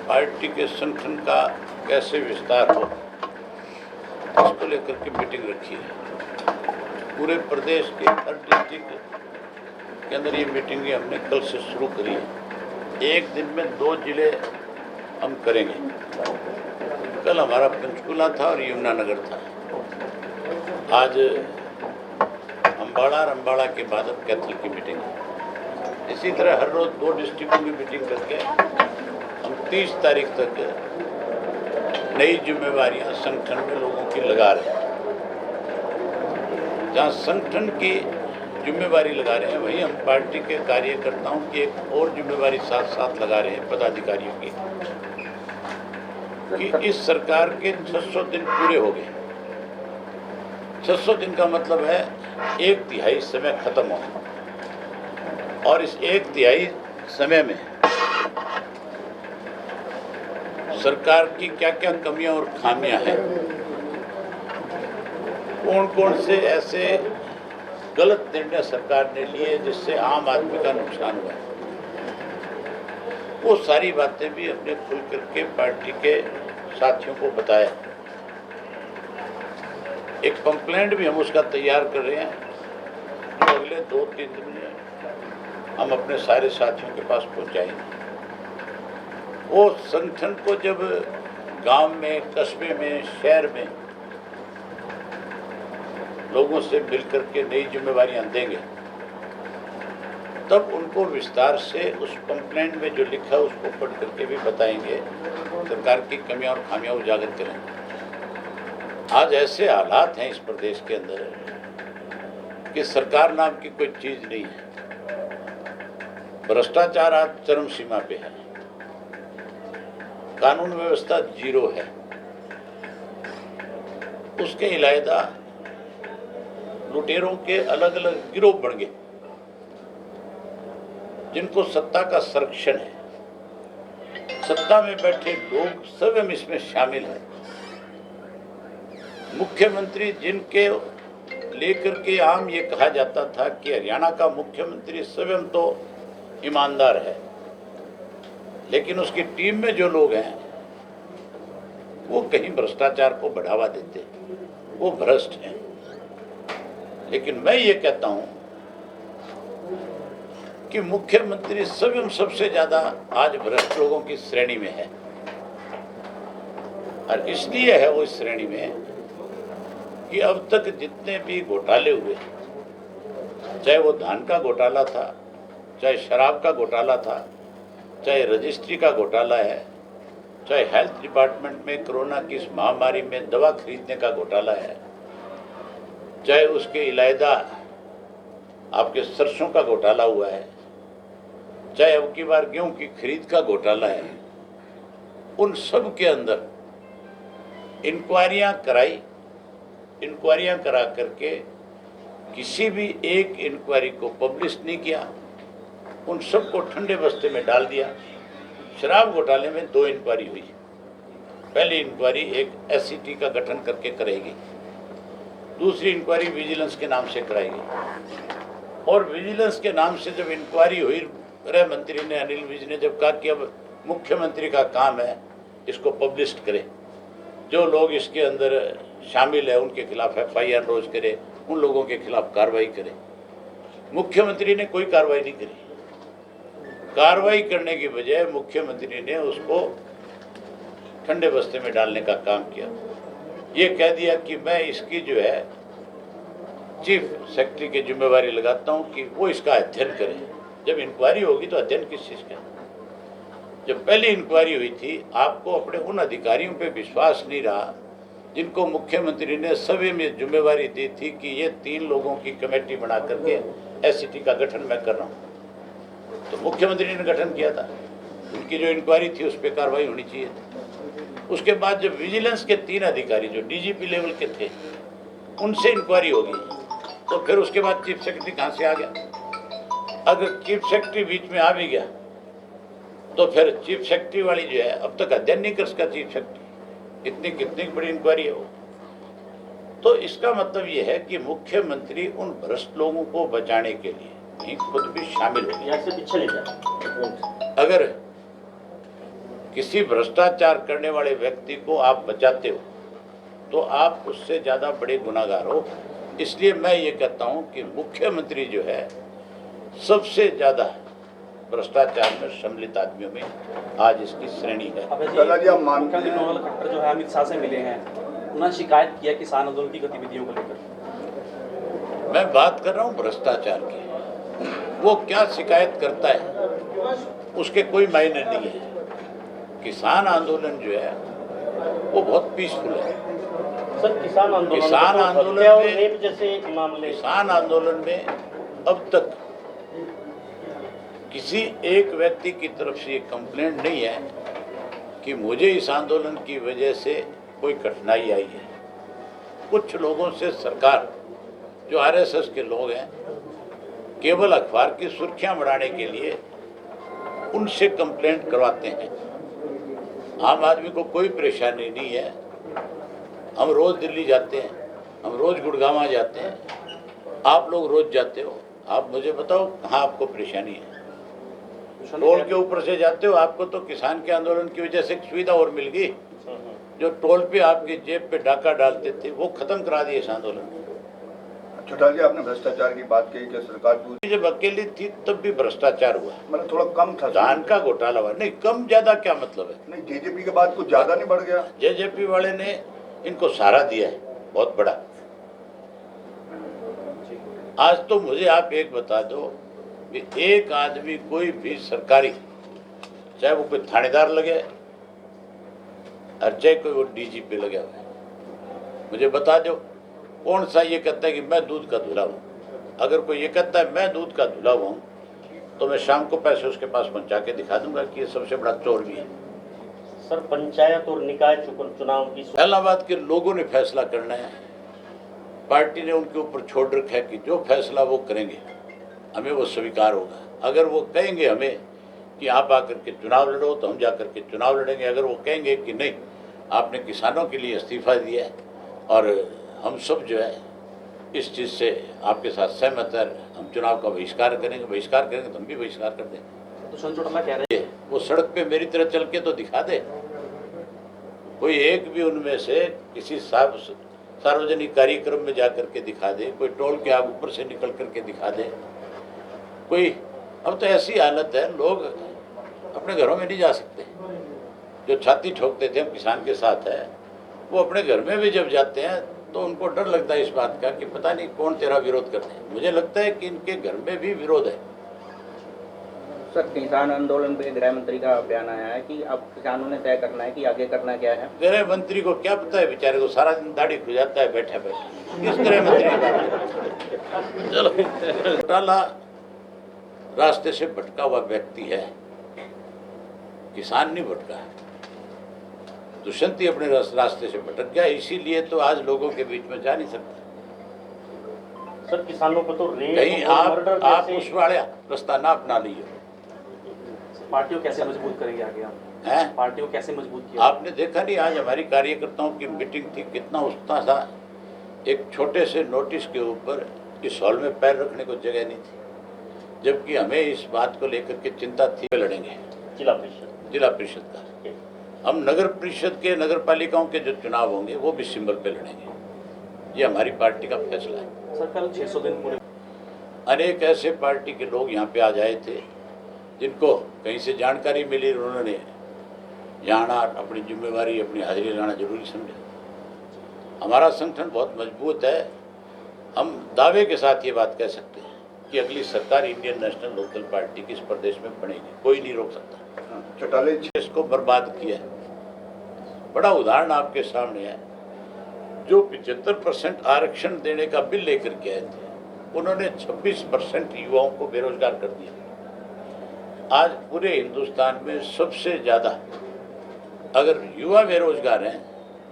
Party के संगठन का कैसे विस्तार हो, इसको लेकर के मीटिंग रखी है। पूरे प्रदेश के हर डिस्ट्रिक्ट के अंदर ये मीटिंगें हमने कल से शुरू करी है। एक दिन में 2 जिले हम करेंगे। कल हमारा पंचकुला था और यमुनानगर था। आज अम्बाड़ा के बाद अब कैथल की मीटिंग है। इसी तरह हर रोज 2 डिस्ट्रिक्टों की मीटिंग करके हम 30 तारीख तक नई जिम्मेवारियां संगठन में लोगों की लगा रहे हैं। जहाँ संगठन की जिम्मेवारी लगा रहे हैं वहीं हम पार्टी के कार्यकर्ताओं की एक और जिम्मेवारी साथ साथ लगा रहे हैं, पदाधिकारियों की, कि इस सरकार के 600 दिन पूरे हो गए। 600 दिन का मतलब है 1/3 समय खत्म होना, और इस 1/3 समय में सरकार की क्या क्या कमियां और खामियां हैं, कौन कौन से ऐसे गलत निर्णय सरकार ने लिए जिससे आम आदमी का नुकसान हुआ है, वो सारी बातें भी हमने खुल करके पार्टी के साथियों को बताया। एक कंप्लेंट भी हम उसका तैयार कर रहे हैं, जो अगले 2-3 दिन में हम अपने सारे साथियों के पास पहुंचाएंगे। वो संगठन को जब गांव में, कस्बे में, शहर में लोगों से मिलकर के नई जिम्मेवारियां देंगे, तब उनको विस्तार से उस कंप्लेंट में जो लिखा है उसको पढ़ करके भी बताएंगे, सरकार की कमियां और खामियां उजागर करेंगे। आज ऐसे हालात हैं इस प्रदेश के अंदर कि सरकार नाम की कोई चीज नहीं है। भ्रष्टाचार आज चरम सीमा पे है, कानून व्यवस्था जीरो है। उसके इलावा लुटेरों के अलग अलग गिरोह बढ़ गए, जिनको सत्ता का संरक्षण है। सत्ता में बैठे लोग स्वयं इसमें शामिल हैं। मुख्यमंत्री जिनके लेकर के आम ये कहा जाता था कि हरियाणा का मुख्यमंत्री स्वयं तो ईमानदार है, लेकिन उसकी टीम में जो लोग हैं वो कहीं भ्रष्टाचार को बढ़ावा देते, वो भ्रष्ट हैं। लेकिन मैं ये कहता हूं कि मुख्यमंत्री स्वयं सबसे ज्यादा आज भ्रष्ट लोगों की श्रेणी में है, और इसलिए है वो इस श्रेणी में कि अब तक जितने भी घोटाले हुए, चाहे वो धान का घोटाला था, चाहे शराब का घोटाला था, चाहे रजिस्ट्री का घोटाला है, चाहे हेल्थ डिपार्टमेंट में कोरोना की इस महामारी में दवा खरीदने का घोटाला है, चाहे उसके इलावा आपके सरसों का घोटाला हुआ है, चाहे अब की बार गेहूं की खरीद का घोटाला है, उन सब के अंदर इंक्वायरियां करा करके किसी भी एक इंक्वायरी को पब्लिश नहीं किया, उन सबको ठंडे बस्ते में डाल दिया। शराब घोटाले में 2 इंक्वायरी हुई। पहली इंक्वायरी एक एससीटी का गठन करके करेगी, दूसरी इंक्वायरी विजिलेंस के नाम से कराएगी। और विजिलेंस के नाम से जब इंक्वायरी हुई, गृह मंत्री ने, अनिल विज ने जब कहा कि अब मुख्यमंत्री का काम है इसको पब्लिश करें, जो लोग इसके अंदर शामिल है उनके खिलाफ FIR रोज करे, उन लोगों के खिलाफ कार्रवाई करे। मुख्यमंत्री ने कोई कार्रवाई नहीं करी। कार्रवाई करने की बजाय मुख्यमंत्री ने उसको ठंडे बस्ते में डालने का काम किया। ये कह दिया कि मैं इसकी जो है चीफ सेक्रेटरी की जिम्मेवारी लगाता हूं कि वो इसका अध्ययन करें। जब इंक्वायरी होगी तो अध्ययन किस चीज़ का? जब पहली इंक्वायरी हुई थी, आपको अपने उन अधिकारियों पे विश्वास नहीं रहा जिनको मुख्यमंत्री ने सभी में जिम्मेवारी दी थी कि ये 3 लोगों की कमेटी बना करके एससीटी का गठन मैं कर रहा हूँ। तो मुख्यमंत्री ने गठन किया था, उनकी जो इंक्वायरी थी उस पर कार्रवाई होनी चाहिए थी। उसके बाद जब विजिलेंस के 3 अधिकारी जो DGP लेवल के थे, उनसे इंक्वायरी होगी, तो फिर उसके बाद चीफ सेक्रेटरी कहाँ से आ गया? अगर चीफ सेक्रेटरी बीच में आ भी गया तो फिर चीफ सेक्रेटरी वाली जो है अब तक अध्ययन नहीं कर सका चीफ सेक्रेटरी, कितनी बड़ी इंक्वायरी है वो। तो इसका मतलब ये है कि मुख्यमंत्री उन भ्रष्ट लोगों को बचाने के लिए खुद भी शामिल हो गया। अगर किसी भ्रष्टाचार करने वाले व्यक्ति को आप बचाते हो तो आप उससे ज़्यादा बड़े गुनाहगार हो। इसलिए मैं ये कहता हूँ कि मुख्यमंत्री जो है सबसे ज़्यादा भ्रष्टाचार में सम्मिलित आदमियों में आज इसकी श्रेणी है। मुख्यमंत्री नोएल खट्टर जो है अमित शाह से मिले हैं, उन्होंने शिकायत किया किसान आंदोलन की गतिविधियों को लेकर। मैं बात कर रहा हूँ भ्रष्टाचार की। वो क्या शिकायत करता है उसके कोई मायने नहीं है। किसान आंदोलन जो है वो बहुत पीसफुल है। सर, किसान आंदोलन में अब तक किसी एक व्यक्ति की तरफ से ये कंप्लेंट नहीं है कि मुझे इस आंदोलन की वजह से कोई कठिनाई आई है। कुछ लोगों से सरकार, जो आरएसएस के लोग हैं, केवल अखबार की सुर्खियां बढ़ाने के लिए उनसे कंप्लेंट करवाते हैं। आम आदमी को कोई परेशानी नहीं है। हम रोज दिल्ली जाते हैं, हम रोज गुड़गांव जाते हैं, आप लोग रोज जाते हो। आप मुझे बताओ कहाँ आपको परेशानी है? टोल के ऊपर से जाते हो, आपको तो किसान के आंदोलन की वजह से एक सुविधा और मिल गई। जो टोल पे आपकी जेब पे डाका डालते थे वो खत्म करा दिए इस आंदोलन में। चौटाला जी, आपने भ्रष्टाचार की बात कही कि सरकार जब अकेली थी तब भी भ्रष्टाचार हुआ, मतलब थोड़ा कम था। धान का घोटाला हुआ। नहीं, कम ज्यादा क्या मतलब है? नहीं, जेजेपी के बाद कुछ ज्यादा नहीं बढ़ गया? जेजेपी वाले ने इनको सहारा दिया है बहुत बड़ा। आज तो मुझे आप एक बता दो कि एक आदमी कोई भी सरकारी, चाहे वो कोई थानेदार लगे और चाहे कोई वो डीजीपी लगे हुआ है, मुझे बता दो कौन सा ये कहता है कि मैं दूध का धुला हूँ। अगर कोई ये कहता है मैं दूध का धुला हुआ हूँ तो मैं शाम को पैसे उसके पास पहुँचा के दिखा दूंगा कि ये सबसे बड़ा चोर भी है। सर, पंचायत और निकाय चुनाव की इलाहाबाद के लोगों ने फैसला करना है। पार्टी ने उनके ऊपर छोड़ रखा है कि जो फैसला वो करेंगे हमें वो स्वीकार होगा। अगर वो कहेंगे हमें कि आप आकर के चुनाव लड़ो तो हम जाकर के चुनाव लड़ेंगे। अगर वो कहेंगे कि नहीं, आपने किसानों के लिए इस्तीफा दिया है और हम सब जो है इस चीज़ से आपके साथ सहमत है, हम चुनाव का बहिष्कार करेंगे तो हम भी बहिष्कार कर देंगे। दुष्यंत चौटाला कह रहे हैं वो सड़क पे मेरी तरह चल के तो दिखा दे। कोई एक भी उनमें से किसी सार्वजनिक कार्यक्रम में जाकर के दिखा दे, कोई टोल के आग ऊपर से निकल करके दिखा दे कोई। अब तो ऐसी हालत है, लोग अपने घरों में नहीं जा सकते। जो छाती ठोकते थे हम किसान के साथ है, वो अपने घर में भी जब जाते हैं तो उनको डर लगता है इस बात का कि पता नहीं कौन तेरा विरोध करते हैं। मुझे लगता है कि इनके घर में भी विरोध है। सर, किसान आंदोलन पे गृह मंत्री का बयान आया है कि अब किसानों ने तय करना है कि आगे करना क्या है। गृह मंत्री को क्या पता है? बेचारे को सारा दिन दाढ़ी खुजाता है बैठे बैठे। किस गृह मंत्री की बात? चलो, चौटाला रास्ते से भटका हुआ व्यक्ति है, किसान नहीं भटका है। दुष्यंत ही अपने रास्ते से भटक गया, इसीलिए तो आज लोगों के बीच में जा नहीं सकता। सर, किसानों को तो कहीं आप उस वाले रास्ता ना अपना लियो। पार्टी को कैसे मजबूत करेंगे आगे आप? हैं? पार्टी को कैसे मजबूत किया? आपने देखा नहीं, आज हमारी कार्यकर्ताओं की मीटिंग थी, कितना उत्साह था। एक छोटे से नोटिस के ऊपर इस हॉल में पैर रखने को जगह नहीं थी, जबकि हमें इस बात को लेकर के चिंता थी। लड़ेंगे जिला परिषद का, हम नगर परिषद के, नगर पालिकाओं के जो चुनाव होंगे वो भी सिंबल पे लड़ेंगे। ये हमारी पार्टी का फैसला है। सर, कल 600 दिन पूरे अनेक ऐसे पार्टी के लोग यहाँ पे आ जाए थे जिनको कहीं से जानकारी मिली, उन्होंने जाना, अपनी जिम्मेवारी, अपनी हाजिरी लगाना जरूरी समझा। हमारा संगठन बहुत मजबूत है। हम दावे के साथ ये बात कह सकते हैं कि अगली सरकार इंडियन नेशनल लोकल पार्टी की इस प्रदेश में बनेगी, कोई नहीं रोक सकता। चौटाला इसको बर्बाद किया। बड़ा उदाहरण आपके सामने है। जो 75% आरक्षण देने का बिल लेकर के आए थे, उन्होंने 26% युवाओं को बेरोजगार कर दिया। आज पूरे हिंदुस्तान में सबसे ज़्यादा अगर युवा बेरोजगार हैं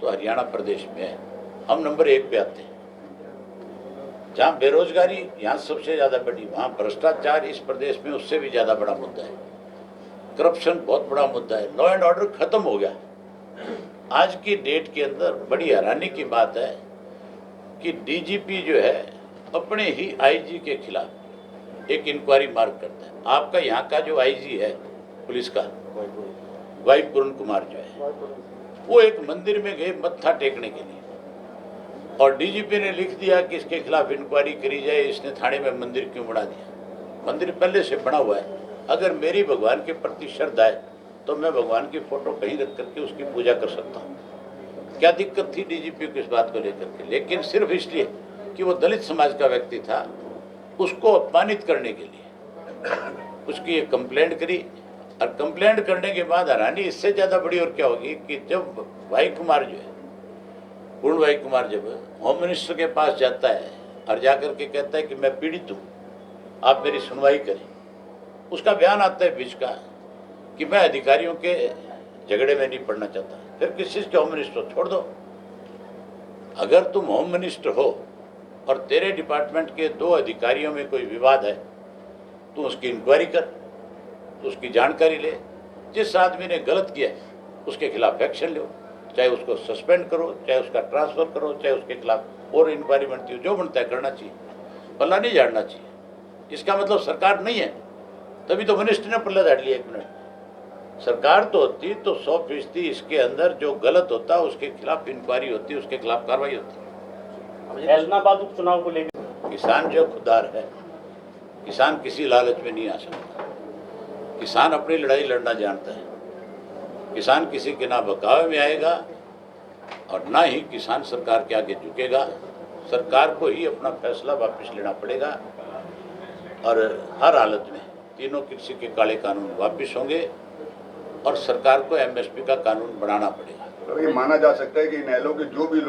तो हरियाणा प्रदेश में है। हम नंबर 1 पे आते हैं। जहाँ बेरोजगारी यहाँ सबसे ज़्यादा बढ़ी, वहाँ भ्रष्टाचार इस प्रदेश में उससे भी ज़्यादा बड़ा मुद्दा है। करप्शन बहुत बड़ा मुद्दा है। लॉ एंड ऑर्डर खत्म हो गया। आज की डेट के अंदर बड़ी हैरानी की बात है कि डीजीपी जो है अपने ही आईजी के खिलाफ एक इंक्वायरी मार्क करता है। आपका यहाँ का जो आईजी है पुलिस का, भाई पूर्ण कुमार जो है वो एक मंदिर में गए मत्था टेकने के लिए, और डीजीपी ने लिख दिया कि इसके खिलाफ इंक्वायरी करी जाए, इसने थाने में मंदिर क्यों बना दिया। मंदिर पहले से बना हुआ है। अगर मेरी भगवान के प्रति श्रद्धा है तो मैं भगवान की फोटो कहीं रख करके उसकी पूजा कर सकता हूँ। क्या दिक्कत थी डीजीपी को इस बात को लेकर के? लेकिन सिर्फ इसलिए कि वो दलित समाज का व्यक्ति था, उसको अपमानित करने के लिए उसकी एक कंप्लेंट करी, और कंप्लेंट करने के बाद हैरानी इससे ज़्यादा बड़ी और क्या होगी कि जब भाई कुमार जो है, पूर्ण भाई कुमार जब होम मिनिस्टर के पास जाता है और जाकर के कहता है कि मैं पीड़ित हूँ, आप मेरी सुनवाई करें, उसका बयान आता है बीच का कि मैं अधिकारियों के झगड़े में नहीं पड़ना चाहता। फिर किस चीज़ के होम मिनिस्टर? छोड़ दो। अगर तुम होम मिनिस्टर हो और तेरे डिपार्टमेंट के 2 अधिकारियों में कोई विवाद है, तो उसकी इंक्वायरी कर, तो उसकी जानकारी ले, जिस आदमी ने गलत किया उसके खिलाफ एक्शन लो, चाहे उसको सस्पेंड करो, चाहे उसका ट्रांसफ़र करो, चाहे उसके खिलाफ और इंक्वायरी बनती हो, जो बनता है करना चाहिए, पल्ला नहीं झाड़ना चाहिए। इसका मतलब सरकार नहीं है, तभी तो मिनिस्टर ने पल्ला झाड़ लिया। 1 मिनट सरकार तो होती तो 100% इसके अंदर जो गलत होता है उसके खिलाफ इंक्वायरी होती, उसके खिलाफ कार्रवाई होती। ऐलनाबाद उपचुनाव को लेकर किसान जो खुददार है, किसान किसी लालच में नहीं आ सकता। किसान अपनी लड़ाई लड़ना जानता है। किसान किसी के ना बहकावे में आएगा और ना ही किसान सरकार के आगे झुकेगा। सरकार को ही अपना फैसला वापस लेना पड़ेगा, और हर हालत में तीनों कृषि के काले कानून वापस होंगे और सरकार को एमएसपी का कानून बनाना पड़ेगा। तो ये माना जा सकता है कि इनेलो के जो भी लोग